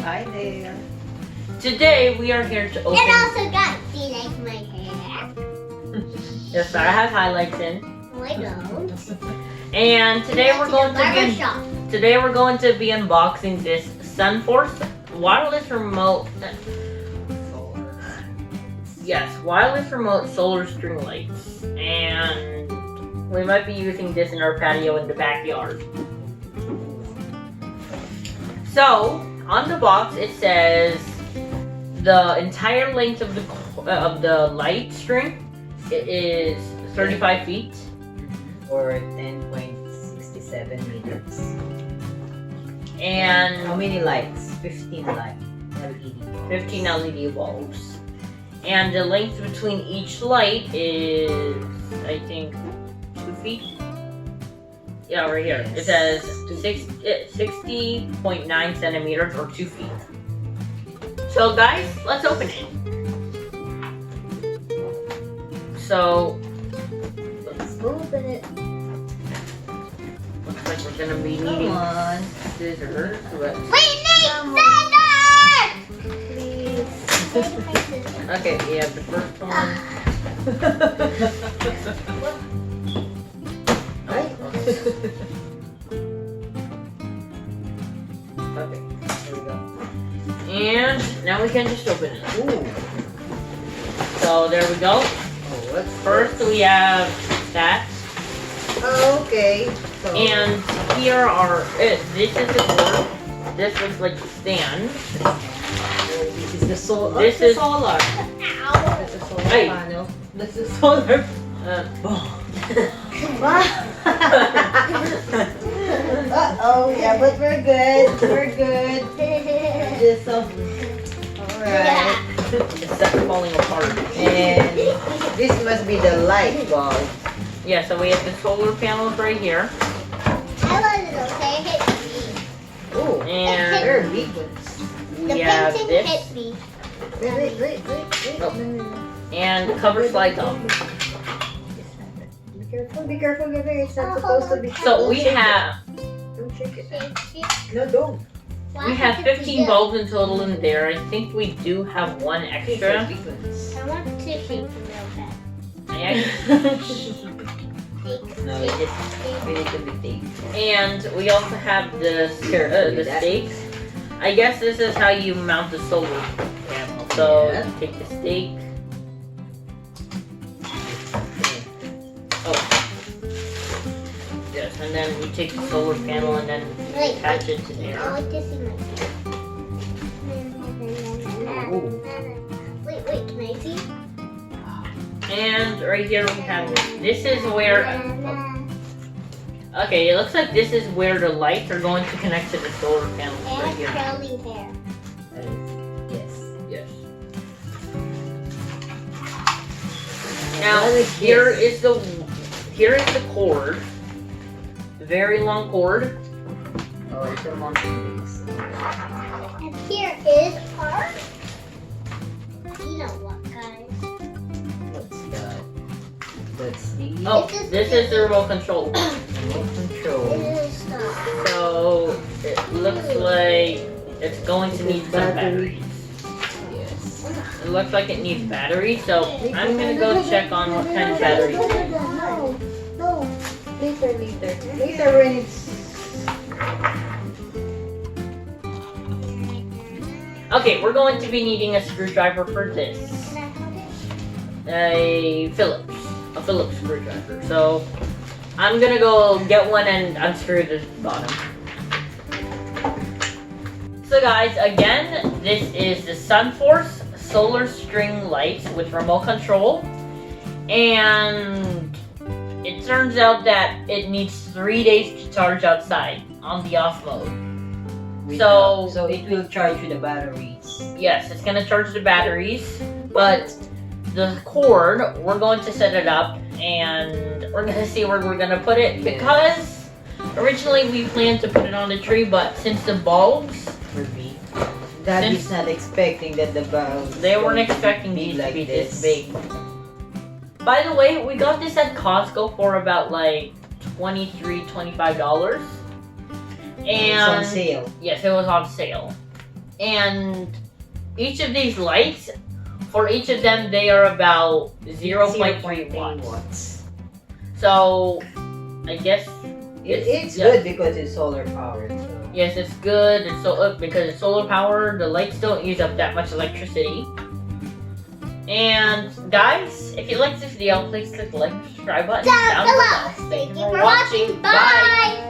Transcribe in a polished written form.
Hi there. Today we are here to open. And also, guys, do you like my hair? Yes, Sarah has highlights in. No, I don't. And today we're going to be unboxing this Sunforce wireless remote. Yes, wireless remote solar string lights, and we might be using this in our patio in the backyard. So on the box it says the entire length of the light string is 35 feet. Or 10.67 meters. And how many lights? 15 lights. LED. 15 LED bulbs. And the length between each light is, I think, 2 feet. Yeah, right here. It says 60.9 centimeters or 2 feet. So guys, let's open it. So let's open it. Looks like we're gonna be needing scissors. We need scissors! Please. Okay, yeah, the first one. Okay, here we go. And now we can just open it. Ooh. So there we go. Oh, First we have that. Oh, okay. So, And here are this is the cord. This looks like a stand. this is the solar. This is solar. Ow. This is solar Hey. panel. This is solar. Uh-oh, yeah, but we're good. We're good. This alright. It's falling apart. And this must be the light bulb. Yeah, so we have the solar panels right here. I wasn't okay. It hit me. Oh, And they're big ones. The we have painting this. hit me. Wait. Oh. And the cover slides off. Be careful, it's not supposed to be. So we have Don't shake it. Shake. No, don't. we have 15 bulbs in total in there. I think we do have one extra. Big ones. I want to shake them real bad. Yeah. No, we need to be taped. And we also have the stakes. I guess this is how you mount the solar panel. So Yeah. take the stake. Oh. Yes, and then we take the solar panel and then Wait, attach it to I there. like to see my Wait, can I see? And right here we have, this is where, okay, it looks like this is where the lights are going to connect to the solar panels right And here. curly hair. Yes. Yes. Now here is the cord. Very long cord. Oh, it's a mountain base. And here is our. You know what, guys? What's that? That's the Oh, this is the remote control. remote control. This is stuff. So it looks like it's going to need some batteries. Yes. It looks like it needs batteries, so I'm gonna go check on what kind of batteries. No. Later when it's. Okay, we're going to be needing a screwdriver for this. Can I hold it? A Phillips screwdriver. So I'm gonna go get one and unscrew the bottom. So guys, again, this is the Sunforce solar string lights with remote control, and it turns out that it needs 3 days to charge outside on the off mode. So it will charge you the batteries. Yes, it's gonna charge the batteries, but the cord, we're going to set it up and we're going to see where we're going to put it because originally we planned to put it on the tree, but since the bulbs, Daddy's not expecting that the bulbs. they weren't expecting these to be this big. By the way, we got this at Costco for about like $23, $25. And It's on sale. yes, it was on sale. And each of these lights, for each of them, they are about 0.3 watts. So, I guess It's good because it's solar powered. So. yes, it's good. It's so because it's solar powered. The lights don't use up that much electricity. And guys, if you like this video, please click the like and subscribe button Down below. Thank you Thank for watching. Bye.